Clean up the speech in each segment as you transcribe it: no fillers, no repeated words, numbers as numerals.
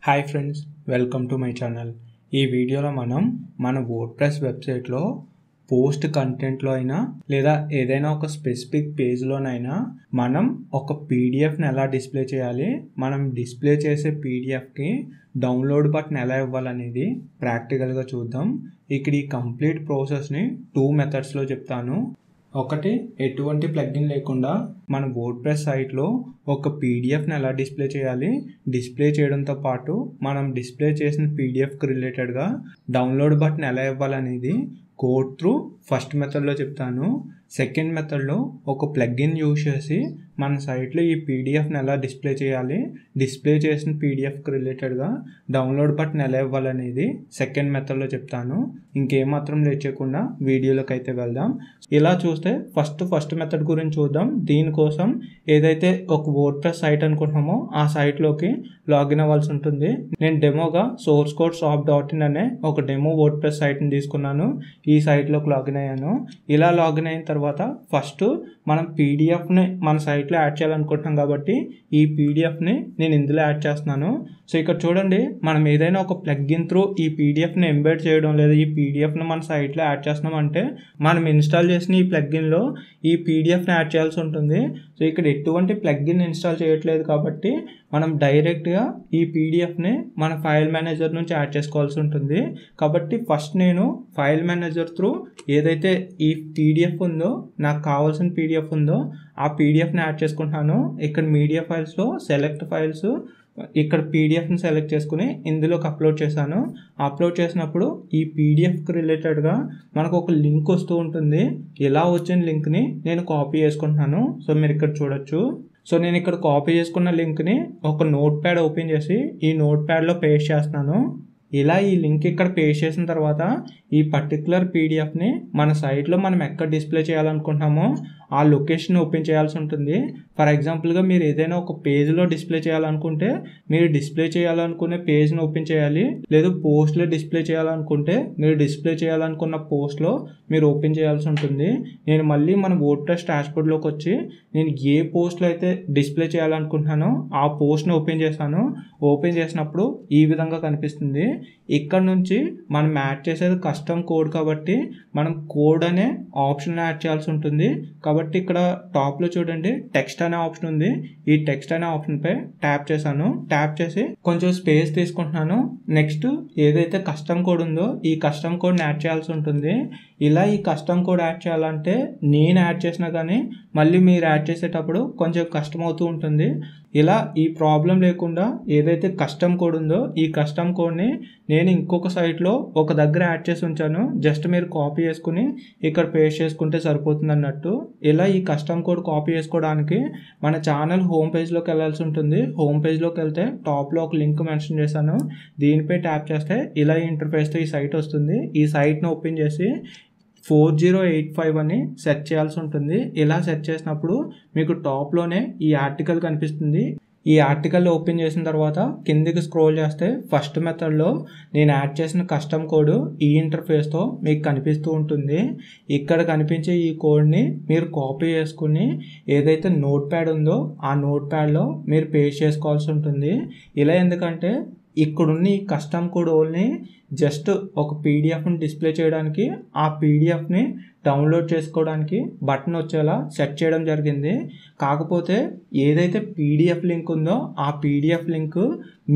Hi friends, welcome to my channel. ఈ వీడియోలో మనం మన వర్డ్ప్రెస్ వెబ్సైట్లో పోస్ట్ కంటెంట్లో అయినా లేదా ఏదైనా ఒక స్పెసిఫిక్ పేజ్లోనైనా మనం ఒక పీడిఎఫ్ని ఎలా డిస్ప్లే చేయాలి, మనం డిస్ప్లే చేసే పీడిఎఫ్కి డౌన్లోడ్ బటన్ ఎలా ఇవ్వాలనేది ప్రాక్టికల్గా చూద్దాం. ఇక్కడ ఈ కంప్లీట్ ప్రాసెస్ని 2 మెథడ్స్లో చెప్తాను. ఒకటి, ఎటువంటి ప్లగ్ఇన్ లేకుండా మన వర్డ్ప్రెస్ సైట్లో ఒక పీడిఎఫ్ని ఎలా డిస్ప్లే చేయాలి, డిస్ప్లే చేయడంతో పాటు మనం డిస్ప్లే చేసిన పీడిఎఫ్కి రిలేటెడ్గా డౌన్లోడ్ బటన్ ఎలా ఇవ్వాలనేది కోడ్ త్రూ ఫస్ట్ మెథడ్లో చెప్తాను. సెకండ్ మెథడ్లో ఒక ప్లగ్ఇన్ యూజ్ చేసి మన సైట్లో ఈ పీడిఎఫ్ని ఎలా డిస్ప్లే చేయాలి, డిస్ప్లే చేసిన పీడిఎఫ్కి రిలేటెడ్గా డౌన్లోడ్ బటన్ ఎలా ఇవ్వాలనేది సెకండ్ మెథడ్లో చెప్తాను. ఇంకేమాత్రం లేట్ చేయకుండా వీడియోలోకి అయితే వెళ్దాం. ఇలా చూస్తే ఫస్ట్ మెథడ్ గురించి చూద్దాం. దీనికోసం ఏదైతే ఒక వర్డ్ప్రెస్ సైట్ అనుకుంటున్నామో ఆ సైట్లోకి లాగిన్ అవ్వాల్సి ఉంటుంది. నేను డెమోగా సోర్స్ కోడ్ shop.in అనే ఒక డెమో వర్డ్ప్రెస్ సైట్ని తీసుకున్నాను. ఈ సైట్లోకి లాగిన్ అయ్యాను. ఇలా లాగిన్ అయిన తర్వాత ఫస్ట్ మనం పీడిఎఫ్ని మన సైట్లో యాడ్ చేయాలనుకుంటున్నాం కాబట్టి ఈ పీడిఎఫ్ని నేను ఇందులో యాడ్ చేస్తున్నాను. సో ఇక్కడ చూడండి, మనం ఏదైనా ఒక ప్లగ్ఇన్ త్రూ ఈ పీడిఎఫ్ని ఎంబెడ్ చేయడం లేదా ఈ పీడిఎఫ్ని మన సైట్లో యాడ్ చేస్తున్నాం అంటే మనం ఇన్స్టాల్ చేసిన ఈ ప్లగ్ఇన్లో ఈ పీడిఎఫ్ని యాడ్ చేయాల్సి ఉంటుంది. సో ఇక్కడ ఎటువంటి ప్లగ్ఇన్ ఇన్స్టాల్ చేయట్లేదు కాబట్టి మనం డైరెక్ట్గా ఈ పీడిఎఫ్ని మన ఫైల్ మేనేజర్ నుంచి యాడ్ చేసుకోవాల్సి ఉంటుంది. కాబట్టి ఫస్ట్ నేను ఫైల్ మేనేజర్ త్రూ ఏదైతే ఈ పీడిఎఫ్ ఉందో, నాకు కావాల్సిన పీడిఎఫ్ ఉందో ఆ పీడిఎఫ్ని యాడ్ చేసుకుంటున్నాను. ఇక్కడ మీడియా ఫైల్స్లో సెలెక్ట్ ఫైల్స్, ఇక్కడ పీడిఎఫ్ని సెలెక్ట్ చేసుకుని ఇందులోకి అప్లోడ్ చేశాను. అప్లోడ్ చేసినప్పుడు ఈ పీడిఎఫ్కి రిలేటెడ్గా మనకు ఒక లింక్ వస్తూ ఉంటుంది. ఇలా వచ్చిన లింక్ని నేను కాపీ చేసుకుంటున్నాను. సో మీరు ఇక్కడ చూడొచ్చు. సో నేను ఇక్కడ కాపీ చేసుకున్న లింక్ని ఒక నోట్ ప్యాడ్ ఓపెన్ చేసి ఈ నోట్ ప్యాడ్లో పేస్ట్ చేస్తున్నాను. ఇలా ఈ లింక్ ఇక్కడ పేస్ట్ చేసిన తర్వాత ఈ పర్టికులర్ పీడిఎఫ్ని మన సైట్లో మనం ఎక్కడ డిస్ప్లే చేయాలనుకుంటున్నామో ఆ లొకేషన్ ఓపెన్ చేయాల్సి ఉంటుంది. ఫర్ ఎగ్జాంపుల్గా మీరు ఏదైనా ఒక పేజ్లో డిస్ప్లే చేయాలనుకుంటే మీరు డిస్ప్లే చేయాలనుకునే పేజ్ని ఓపెన్ చేయాలి. లేదు పోస్ట్లో డిస్ప్లే చేయాలనుకుంటే మీరు డిస్ప్లే చేయాలనుకున్న పోస్ట్లో మీరు ఓపెన్ చేయాల్సి ఉంటుంది. నేను మళ్ళీ మన వర్డ్ప్రెస్ డాష్బోర్డ్లోకి వచ్చి నేను ఏ పోస్ట్లో అయితే డిస్ప్లే చేయాలనుకుంటున్నానో ఆ పోస్ట్ని ఓపెన్ చేశాను. ఓపెన్ చేసినప్పుడు ఈ విధంగా కనిపిస్తుంది. ఇక్కడ నుంచి మనం యాడ్ చేసేది కస్టమ్ కోడ్ కాబట్టి మనం కోడ్ అనే ఆప్షన్ యాడ్ చేయాల్సి ఉంటుంది. కాబట్టి ఇక్కడ టాప్లో చూడండి టెక్స్ట్ అనే ఆప్షన్ ఉంది. ఈ టెక్స్ట్ అనే ఆప్షన్పై ట్యాప్ చేశాను. ట్యాప్ చేసి కొంచెం స్పేస్ తీసుకుంటున్నాను. నెక్స్ట్ ఏదైతే కస్టమ్ కోడ్ ఉందో ఈ కస్టమ్ కోడ్ని యాడ్ చేయాల్సి ఉంటుంది. ఇలా ఈ కస్టమ్ కోడ్ యాడ్ చేయాలంటే నేను యాడ్ చేసినా కానీ మళ్ళీ మీరు యాడ్ చేసేటప్పుడు కొంచెం కష్టం అవుతూ ఉంటుంది. ఇలా ఈ ప్రాబ్లం లేకుండా ఏదైతే కస్టమ్ కోడ్ ఉందో ఈ కస్టమ్ కోడ్ని నేను ఇంకొక సైట్లో ఒక దగ్గర యాడ్ చేసి ఉంచాను. జస్ట్ మీరు కాపీ చేసుకుని ఇక్కడ పేస్ట్ చేసుకుంటే సరిపోతుంది అన్నట్టు. ఇలా ఈ కస్టమ్ కోడ్ కాపీ చేసుకోవడానికి మన ఛానల్ హోమ్ పేజ్లోకి వెళ్ళాల్సి ఉంటుంది. హోమ్ పేజ్లోకి వెళ్తే టాప్లో ఒక లింక్ మెన్షన్ చేశాను. దీనిపై ట్యాప్ చేస్తే ఇలా ఇంటర్ఫేస్తో ఈ సైట్ వస్తుంది. ఈ సైట్ని ఓపెన్ చేసి 4085 అని సెర్చ్ చేయాల్సి ఉంటుంది. ఇలా సెర్చ్ చేసినప్పుడు మీకు టాప్లోనే ఈ ఆర్టికల్ కనిపిస్తుంది. ఈ ఆర్టికల్ ఓపెన్ చేసిన తర్వాత కిందికి స్క్రోల్ చేస్తే ఫస్ట్ మెథడ్లో నేను యాడ్ చేసిన కస్టమ్ కోడ్ ఈ ఇంటర్ఫేస్తో మీకు కనిపిస్తూ ఉంటుంది. ఇక్కడ కనిపించే ఈ కోడ్ని మీరు కాపీ చేసుకుని ఏదైతే నోట్ ప్యాడ్ ఉందో ఆ నోట్ ప్యాడ్లో మీరు పేస్ట్ చేసుకోవాల్సి ఉంటుంది. ఇలా ఎందుకంటే ఇక్కడున్న ఈ కస్టమ్ కోడ్ ఓన్లీ జస్ట్ ఒక పీడిఎఫ్ని డిస్ప్లే చేయడానికి, ఆ పీడిఎఫ్ని డౌన్లోడ్ చేసుకోవడానికి బటన్ వచ్చేలా సెట్ చేయడం జరిగింది. కాకపోతే ఏదైతే పీడిఎఫ్ లింక్ ఉందో ఆ పీడిఎఫ్ లింక్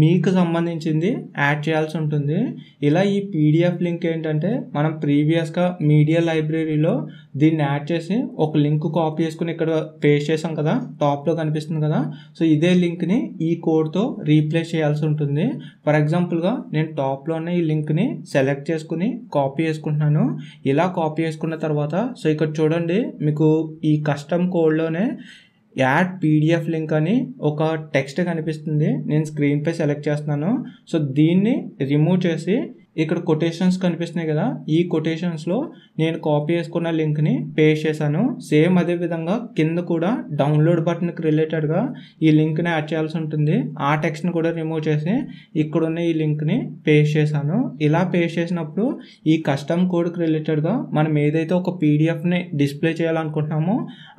మీకు సంబంధించింది యాడ్ చేయాల్సి ఉంటుంది. ఇలా ఈ పీడిఎఫ్ లింక్ ఏంటంటే మనం ప్రీవియస్గా మీడియా లైబ్రరీలో దీన్ని యాడ్ చేసి ఒక లింక్ కాపీ చేసుకుని ఇక్కడ పేస్ట్ చేసాం కదా, టాప్లో కనిపిస్తుంది కదా. సో ఇదే లింక్ని ఈ కోడ్తో రీప్లేస్ చేయాల్సి ఉంటుంది. ఫర్ ఎగ్జాంపుల్గా నేను టాప్లో ఉన్న ఈ లింక్ని సెలెక్ట్ చేసుకుని కాపీ చేసుకుంటున్నాను. ఇలా కాపీ చేసుకున్న తర్వాత సో ఇక్కడ చూడండి మీకు ఈ కస్టమ్ కోడ్లోనే యాడ్ పీడిఎఫ్ లింక్ అని ఒక టెక్స్ట్ కనిపిస్తుంది. నేను స్క్రీన్పై సెలెక్ట్ చేస్తున్నాను. సో దీన్ని రిమూవ్ చేసి ఇక్కడ కొటేషన్స్ కనిపిస్తున్నాయి కదా, ఈ కొటేషన్స్లో నేను కాపీ చేసుకున్న లింక్ని పేస్ట్ చేశాను. సేమ్ అదే విధంగా కింద కూడా డౌన్లోడ్ బటన్కి రిలేటెడ్గా ఈ లింక్ని యాడ్ చేయాల్సి ఉంటుంది. ఆ టెక్స్ట్ని కూడా రిమూవ్ చేసి ఇక్కడున్న ఈ లింక్ని పేస్ట్ చేశాను. ఇలా పేస్ట్ చేసినప్పుడు ఈ కస్టమ్ కోడ్కి రిలేటెడ్గా మనం ఏదైతే ఒక పీడిఎఫ్ని డిస్ప్లే చేయాలనుకుంటున్నామో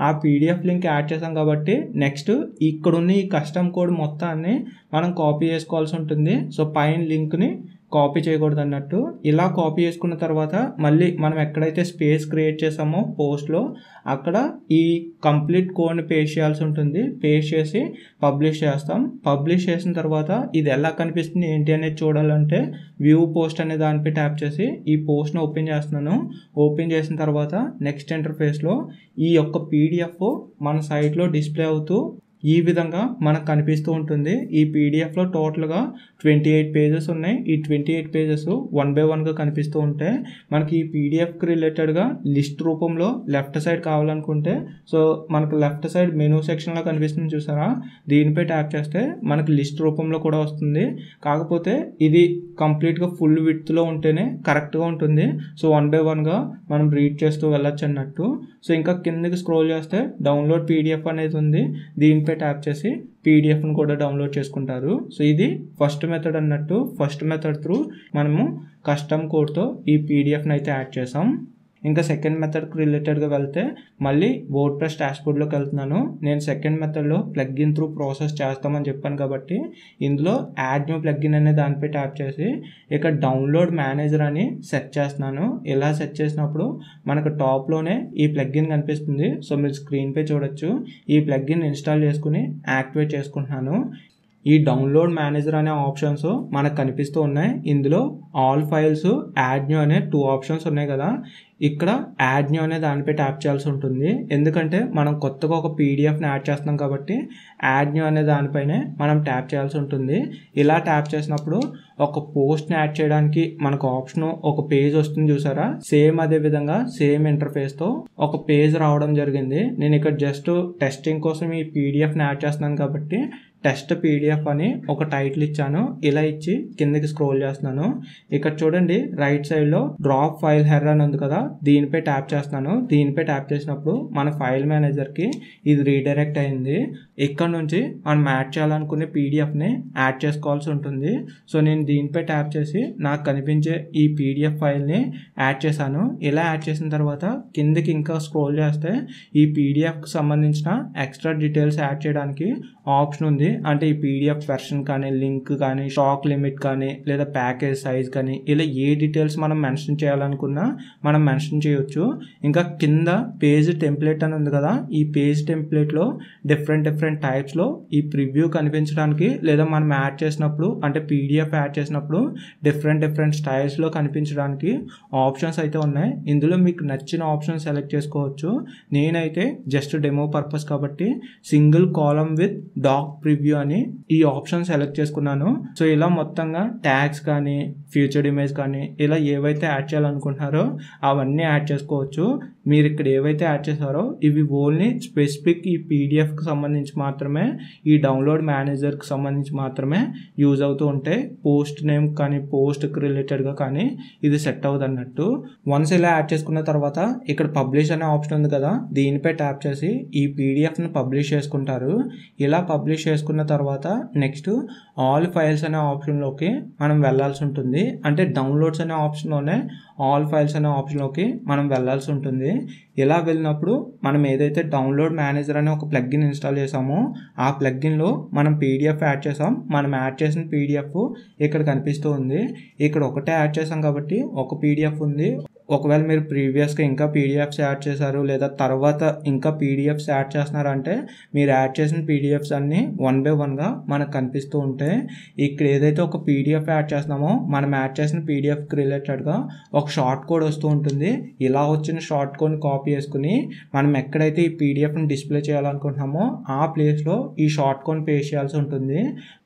ఆ పీడిఎఫ్ లింక్ యాడ్ చేసాం కాబట్టి నెక్స్ట్ ఇక్కడున్న ఈ కస్టమ్ కోడ్ మొత్తాన్ని మనం కాపీ చేసుకోవాల్సి ఉంటుంది. సో పైన లింక్ని కాపీ చేయకూడదు అన్నట్టు. ఇలా కాపీ చేసుకున్న తర్వాత మళ్ళీ మనం ఎక్కడైతే స్పేస్ క్రియేట్ చేసామో పోస్ట్లో అక్కడ ఈ కంప్లీట్ కోడ్ని పేస్ట్ చేయాల్సి ఉంటుంది. పేస్ట్ చేసి పబ్లిష్ చేస్తాం. పబ్లిష్ చేసిన తర్వాత ఇది ఎలా కనిపిస్తుంది ఏంటి అనేది చూడాలంటే వ్యూ పోస్ట్ అనే దానిపై ట్యాప్ చేసి ఈ పోస్ట్ని ఓపెన్ చేస్తున్నాను. ఓపెన్ చేసిన తర్వాత నెక్స్ట్ ఇంటర్ఫేస్లో ఈ యొక్క పీడిఎఫ్ మన సైట్లో డిస్ప్లే అవుతూ ఈ విధంగా మనకు కనిపిస్తూ ఉంటుంది. ఈ పీడిఎఫ్లో టోటల్గా 28 పేజెస్ ఉన్నాయి. ఈ 28 పేజెస్ 1 by 1గా కనిపిస్తూ ఉంటాయి. మనకి ఈ పీడిఎఫ్కి రిలేటెడ్గా లిస్ట్ రూపంలో లెఫ్ట్ సైడ్ కావాలనుకుంటే సో మనకు లెఫ్ట్ సైడ్ మెనూ సెక్షన్లో కనిపిస్తుంది చూసారా, దీనిపై ట్యాప్ చేస్తే మనకి లిస్ట్ రూపంలో కూడా వస్తుంది. కాకపోతే ఇది కంప్లీట్గా ఫుల్ విడ్త్లో ఉంటేనే కరెక్ట్గా ఉంటుంది. సో 1 by 1గా మనం రీడ్ చేస్తూ వెళ్ళొచ్చు అన్నట్టు. సో ఇంకా కిందకి స్క్రోల్ చేస్తే డౌన్లోడ్ పీడిఎఫ్ అనేది ఉంది. దీనిపై ట్యాప్ చేసి పీడిఎఫ్ని కూడా డౌన్లోడ్ చేసుకుంటారు. సో ఇది ఫస్ట్ మెథడ్ అన్నట్టు. ఫస్ట్ మెథడ్ త్రూ మనము కస్టమ్ కోడ్తో ఈ పీడిఎఫ్ని అయితే యాడ్ చేసాం. ఇంకా సెకండ్ మెథడ్కి రిలేటెడ్గా వెళ్తే మళ్ళీ వర్డ్ ప్రెస్ డాష్బోర్డ్లోకి వెళ్తున్నాను. నేను సెకండ్ మెథడ్లో ప్లగ్ఇన్ త్రూ ప్రాసెస్ చేస్తామని చెప్పాను కాబట్టి ఇందులో యాడ్ న్యూ ప్లగ్ఇన్ అనే దానిపై ట్యాప్ చేసి ఇక్కడ డౌన్లోడ్ మేనేజర్ అని సెట్ చేస్తున్నాను. ఇలా సెట్ చేసినప్పుడు మనకు టాప్లోనే ఈ ప్లగ్ఇన్ కనిపిస్తుంది. సో మీరు స్క్రీన్పై చూడొచ్చు. ఈ ప్లగ్ఇన్ ఇన్స్టాల్ చేసుకుని యాక్టివేట్ చేసుకుంటున్నాను. ఈ డౌన్లోడ్ మేనేజర్ అనే ఆప్షన్స్ మనకు కనిపిస్తూ ఉన్నాయి. ఇందులో ఆల్ ఫైల్స్, యాడ్ న్యూ అనే 2 ఆప్షన్స్ ఉన్నాయి కదా, ఇక్కడ యాడ్ న్యూ అనే దానిపై ట్యాప్ చేయాల్సి ఉంటుంది. ఎందుకంటే మనం కొత్తగా ఒక పీడిఎఫ్ని యాడ్ చేస్తున్నాం కాబట్టి యాడ్ న్యూ అనే దానిపైనే మనం ట్యాప్ చేయాల్సి ఉంటుంది. ఇలా ట్యాప్ చేసినప్పుడు ఒక పోస్ట్ని యాడ్ చేయడానికి మనకు ఆప్షన్ ఒక పేజ్ వస్తుంది చూసారా, సేమ్ అదే విధంగా సేమ్ ఇంటర్ఫేస్తో ఒక పేజ్ రావడం జరిగింది. నేను ఇక్కడ జస్ట్ టెస్టింగ్ కోసం ఈ పీడిఎఫ్ని యాడ్ చేస్తున్నాను కాబట్టి టెస్ట్ పీడిఎఫ్ అని ఒక టైటిల్ ఇచ్చాను. ఇలా ఇచ్చి కిందకి స్క్రోల్ చేస్తున్నాను. ఇక్కడ చూడండి రైట్ సైడ్లో డ్రాప్ ఫైల్ హెర్రర్ అని ఉంది కదా, దీనిపై ట్యాప్ చేస్తున్నాను. దీనిపై ట్యాప్ చేసినప్పుడు మన ఫైల్ మేనేజర్కి ఇది రీడైరెక్ట్ అయింది. ఇక్కడ నుంచి మనం యాడ్ చేయాలనుకునే పీడిఎఫ్ని యాడ్ చేసుకోవాల్సి ఉంటుంది. సో నేను దీనిపై ట్యాప్ చేసి నాకు కనిపించే ఈ పీడిఎఫ్ ఫైల్ని యాడ్ చేశాను. ఇలా యాడ్ చేసిన తర్వాత కిందకి ఇంకా స్క్రోల్ చేస్తే ఈ పీడిఎఫ్కి సంబంధించిన ఎక్స్ట్రా డీటెయిల్స్ యాడ్ చేయడానికి ఆప్షన్ ఉంది. అంటే ఈ పీడిఎఫ్ వెర్షన్ కానీ, లింక్ కానీ, స్టాక్ లిమిట్ కానీ, లేదా ప్యాకేజ్ సైజ్ కానీ, ఇలా ఏ డీటెయిల్స్ మనం మెన్షన్ చేయాలనుకున్నా మనం మెన్షన్ చేయొచ్చు. ఇంకా కింద పేజ్ టెంప్లెట్ అని ఉంది కదా, ఈ పేజ్ టెంప్లెట్లో డిఫరెంట్ టైప్స్లో ఈ ప్రివ్యూ కనిపించడానికి లేదా మనం యాడ్ చేసినప్పుడు అంటే పీడిఎఫ్ యాడ్ చేసినప్పుడు డిఫరెంట్ స్టైల్స్లో కనిపించడానికి ఆప్షన్స్ అయితే ఉన్నాయి. ఇందులో మీకు నచ్చిన ఆప్షన్ సెలెక్ట్ చేసుకోవచ్చు. నేనైతే జస్ట్ డెమో పర్పస్ కాబట్టి single column with doc preview అని ఈ ఆప్షన్ సెలెక్ట్ చేసుకున్నాను. సో ఇలా మొత్తంగా ట్యాగ్స్ కానీ, ఫ్యూచర్డ్ ఇమేజ్ కానీ, ఇలా ఏవైతే యాడ్ చేయాలనుకుంటున్నారో అవన్నీ యాడ్ చేసుకోవచ్చు. మీరు ఇక్కడ ఏవైతే యాడ్ చేశారో ఇవి ఓన్లీ స్పెసిఫిక్ ఈ పీడిఎఫ్కి సంబంధించి మాత్రమే, ఈ డౌన్లోడ్ మేనేజర్కి సంబంధించి మాత్రమే యూజ్ అవుతూ ఉంటాయి. పోస్ట్ నేమ్ కానీ, పోస్ట్కి రిలేటెడ్గా కానీ ఇది సెట్ అవుతుంది అన్నట్టు. వన్స్ ఇలా యాడ్ చేసుకున్న తర్వాత ఇక్కడ పబ్లిష్ అనే ఆప్షన్ ఉంది కదా, దీనిపై ట్యాప్ చేసి ఈ పీడిఎఫ్ని పబ్లిష్ చేసుకుంటారు. ఇలా పబ్లిష్ చేసుకున్న తర్వాత నెక్స్ట్ ఆల్ ఫైల్స్ అనే ఆప్షన్లోకి మనం వెళ్ళాల్సి ఉంటుంది. అంటే డౌన్లోడ్స్ అనే ఆప్షన్లోనే ఆల్ ఫైల్స్ అనే ఆప్షన్లోకి మనం వెళ్ళాల్సి ఉంటుంది. ఇలా వెళ్ళినప్పుడు మనం ఏదైతే డౌన్లోడ్ మేనేజర్ అనే ఒక ప్లగ్ఇన్ ఇన్స్టాల్ చేసామో ఆ ప్లగ్ఇన్లో మనం పీడిఎఫ్ యాడ్ చేసాం. మనం యాడ్ చేసిన పీడిఎఫ్ ఇక్కడ కనిపిస్తూ ఉంది. ఇక్కడ ఒకటే యాడ్ చేసాం కాబట్టి ఒక పీడిఎఫ్ ఉంది. ఒకవేళ మీరు ప్రీవియస్గా ఇంకా పీడిఎఫ్స్ యాడ్ చేశారు లేదా తర్వాత ఇంకా పీడిఎఫ్స్ యాడ్ చేస్తున్నారంటే మీరు యాడ్ చేసిన పీడిఎఫ్స్ అన్నీ 1 by 1గా మనకు కనిపిస్తూ ఉంటాయి. ఇక్కడ ఏదైతే ఒక పీడిఎఫ్ యాడ్ చేస్తున్నామో మనం యాడ్ చేసిన పీడిఎఫ్కి రిలేటెడ్గా ఒక షార్ట్ కోడ్ వస్తూ ఉంటుంది. ఇలా వచ్చిన షార్ట్ కోడ్ని కాపీ చేసుకుని మనం ఎక్కడైతే ఈ పీడిఎఫ్ని డిస్ప్లే చేయాలనుకుంటున్నామో ఆ ప్లేస్లో ఈ షార్ట్ కోడ్ని పేస్ట్ చేయాల్సి ఉంటుంది.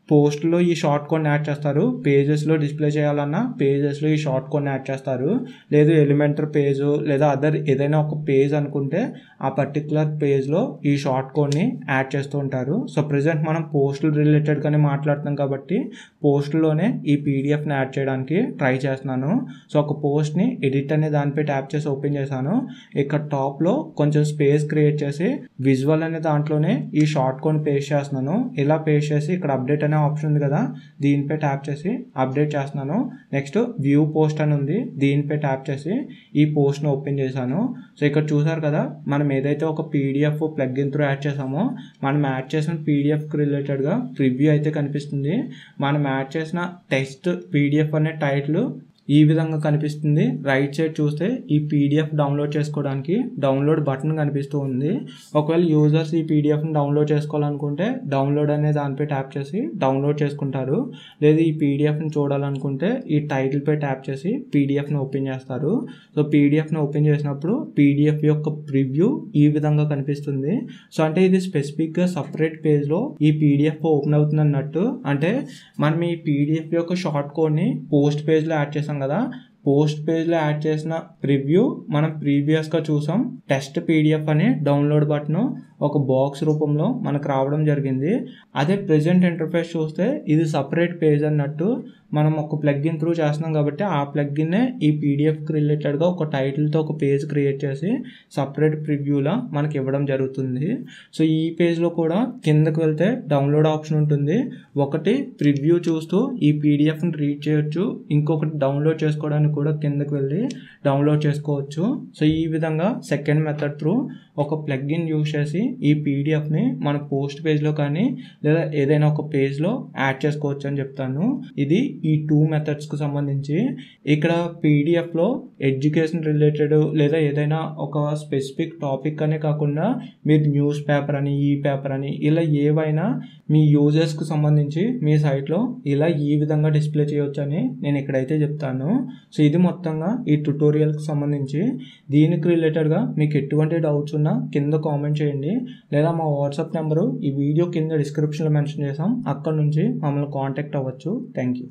పోస్ట్లో ఈ షార్ట్ కోడ్ని యాడ్ చేస్తారు. పేజెస్లో డిస్ప్లే చేయాలన్నా పేజెస్లో ఈ షార్ట్ కోడ్ని యాడ్ చేస్తారు. లేదు ఎలిమెంటరీ పేజ్ లేదా అదర్ ఏదైనా ఒక పేజ్ అనుకుంటే ఆ పర్టికులర్ పేజ్లో ఈ షార్ట్ కోడ్ని యాడ్ చేస్తూ ఉంటారు. సో ప్రజెంట్ మనం పోస్టులు రిలేటెడ్గానే మాట్లాడుతున్నాం కాబట్టి పోస్టులోనే ఈ పీడిఎఫ్ని యాడ్ చేయడానికి ట్రై చేస్తున్నాను. సో ఒక పోస్ట్ని ఎడిట్ అనే దానిపై ట్యాప్ చేసి ఓపెన్ చేశాను. ఇక్కడ టాప్లో కొంచెం స్పేస్ క్రియేట్ చేసి విజువల్ అనే దాంట్లోనే ఈ షార్ట్ కోడ్ పేస్ట్ చేస్తున్నాను. ఇలా పేస్ట్ చేసి ఇక్కడ అప్డేట్ అనే ఆప్షన్ ఉంది కదా, దీనిపై ట్యాప్ చేసి అప్డేట్ చేస్తున్నాను. నెక్స్ట్ వ్యూ పోస్ట్ అని ఉంది, దీనిపై ట్యాప్ చేసి ఈ పోస్ట్ని ఓపెన్ చేశాను. సో ఇక్కడ చూసారు కదా, మనం ఏదైతే ఒక పీడిఎఫ్ ప్లగ్ఇన్ త్రూ యాడ్ చేసామో మనం యాడ్ చేసిన పీడిఎఫ్కి రిలేటెడ్గా ప్రివ్యూ అయితే కనిపిస్తుంది. మనం యాడ్ చేసిన టెక్స్ట్ పీడిఎఫ్ అనే టైటిల్ ఈ విధంగా కనిపిస్తుంది. రైట్ సైడ్ చూస్తే ఈ పీడిఎఫ్ డౌన్లోడ్ చేసుకోవడానికి డౌన్లోడ్ బటన్ కనిపిస్తూ ఉంది. ఒకవేళ యూజర్స్ ఈ పీడిఎఫ్ని డౌన్లోడ్ చేసుకోవాలనుకుంటే డౌన్లోడ్ అనే దానిపై ట్యాప్ చేసి డౌన్లోడ్ చేసుకుంటారు. లేదా ఈ పీడిఎఫ్ని చూడాలనుకుంటే ఈ టైటిల్పై ట్యాప్ చేసి పీడిఎఫ్ని ఓపెన్ చేస్తారు. సో పీడిఎఫ్ని ఓపెన్ చేసినప్పుడు పీడిఎఫ్ యొక్క ప్రివ్యూ ఈ విధంగా కనిపిస్తుంది. సో అంటే ఇది స్పెసిఫిక్గా సపరేట్ పేజ్లో ఈ పీడిఎఫ్ ఓపెన్ అవుతుంది అన్నట్టు. అంటే మనం ఈ పీడిఎఫ్ యొక్క షార్ట్ కోడ్ని పోస్ట్ పేజ్లో యాడ్ చేసాం కదా, పోస్ట్ పేజ్లో యాడ్ చేసిన ప్రివ్యూ మనం ప్రీవియస్గా చూసాం. టెస్ట్ పీడిఎఫ్ అనే డౌన్లోడ్ బటన్ ఒక బాక్స్ రూపంలో మనకు రావడం జరిగింది. అదే ప్రెజెంట్ ఇంటర్ఫేస్ చూస్తే ఇది సపరేట్ పేజ్ అన్నట్టు. మనం ఒక ప్లగ్ఇన్ త్రూ చేస్తున్నాం కాబట్టి ఆ ప్లగ్ఇన్నే ఈ పీడిఎఫ్కి రిలేటెడ్గా ఒక టైటిల్తో ఒక పేజ్ క్రియేట్ చేసి సపరేట్ ప్రివ్యూలా మనకి ఇవ్వడం జరుగుతుంది. సో ఈ పేజ్లో కూడా కిందకు వెళ్తే డౌన్లోడ్ ఆప్షన్ ఉంటుంది. ఒకటి ప్రివ్యూ చూస్తూ ఈ పీడిఎఫ్ని రీడ్ చేయొచ్చు, ఇంకొకటి డౌన్లోడ్ చేసుకోవడానికి కూడా కిందకు వెళ్ళి డౌన్లోడ్ చేసుకోవచ్చు. సో ఈ విధంగా సెకండ్ మెథడ్ త్రూ ఒక ప్లగ్ఇన్ యూజ్ చేసి ఈ పీడిఎఫ్ని మన పోస్ట్ పేజ్లో కానీ లేదా ఏదైనా ఒక పేజ్లో యాడ్ చేసుకోవచ్చు అని చెప్తాను. ఇది ఈ 2 మెథడ్స్కి సంబంధించి. ఇక్కడ పీడిఎఫ్లో ఎడ్యుకేషన్ రిలేటెడ్ లేదా ఏదైనా ఒక స్పెసిఫిక్ టాపిక్ అనే కాకుండా మీరు న్యూస్ పేపర్ అని ఈ పేపర్ అని ఇలా ఏవైనా మీ యూజర్స్కి సంబంధించి మీ సైట్లో ఇలా ఈ విధంగా డిస్ప్లే చేయవచ్చు అని నేను ఇక్కడైతే చెప్తాను. సో ఇది మొత్తంగా ఈ ట్యుటోరియల్కి సంబంధించి. దీనికి రిలేటెడ్గా మీకు ఎటువంటి డౌట్స్ ఉన్నా కింద కామెంట్ చేయండి, లేదా మా వాట్సాప్ నెంబరు ఈ వీడియో కింద డిస్క్రిప్షన్లో మెన్షన్ చేసాం, అక్కడ నుంచి మమ్మల్ని కాంటాక్ట్ అవ్వచ్చు. Thank you.